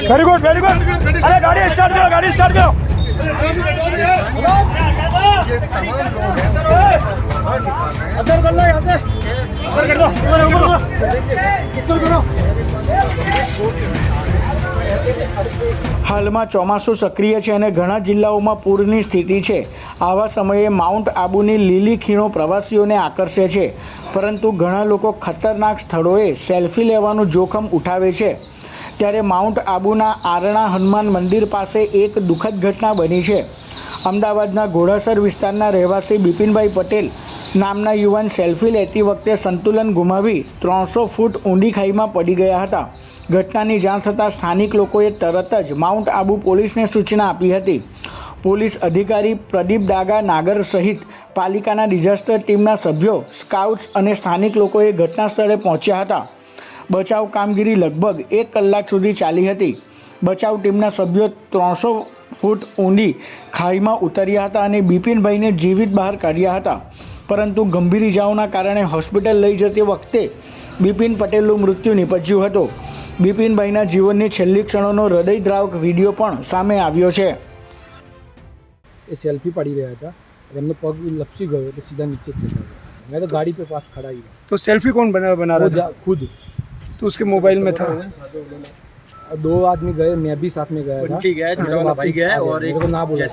Very good very good. अरे गाड़ी start करो, गाड़ी स्टार्ट करो। अंदर कर लो, यहाँ से अंदर कर दो, ऊपर करो। હાલમાં ચોમાસું સક્રિય છે અને ઘણા જિલ્લાઓમાં પૂરની સ્થિતિ છે। આવા સમયે માઉન્ટ આબુની લીલી ખીણો પ્રવાસીઓને આકર્ષે છે, પરંતુ ઘણા લોકો ખતરનાક સ્થળોએ સેલ્ફી લેવાનું જોખમ ઉઠાવે છે। ત્યારે માઉન્ટ આબુના આરણા હનુમાન મંદિર પાસે એક દુઃખદ ઘટના બની છે। અમદાવાદના ઘોડાસર વિસ્તારના રહેવાસી બિપિનભાઈ પટેલ નામના યુવાન સેલ્ફી લેતી વખતે સંતુલન ગુમાવી 300 ફૂટ ઊંડી ખાઈમાં પડી ગયા હતા। ઘટનાની જાણ થતાં સ્થાનિક લોકોએ તરત જ માઉન્ટ આબુ પોલીસને સૂચના આપી હતી। પોલીસ અધિકારી પ્રદીપ ડાગા નાગર સહિત પાલિકાના ડિઝાસ્ટર ટીમના સભ્યો, સ્કાઉટ્સ અને સ્થાનિક લોકોએ ઘટના સ્થળે પહોંચ્યા હતા। બચાવ કામગીરી લગભગ 1 કલાક સુધી ચાલી હતી। બચાવ ટીમના સભ્યો 300 ફૂટ ઊંડી ખાઈમાં ઉતર્યા હતા અને બિપિનભાઈને જીવિત બહાર કાઢ્યા હતા, પરંતુ ગંભીર ઇજાઓના કારણે હોસ્પિટલ લઈ જતી વખતે બિપિન પટેલનું મૃત્યુ નીપજ્યું હતું। બિપિનભાઈના જીવનની છેલ્લી ક્ષણોનો હૃદયદ્રાવક વિડીયો પણ સામે આવ્યો છે। એ સેલ્ફી પાડી રહ્યા था, એમનો પગ લપસી ગયો तो सीधा नीचे गिर गया। मैं तो गाड़ी पे पास खड़ा ही था। तो सेल्फी कौन बना रहा था? खुद। तो उसके मोबाइल में था। 2 आदमी गए, मैं भी साथ में गया था। गया, छोटा वाला भाई गया और एक ना बोला।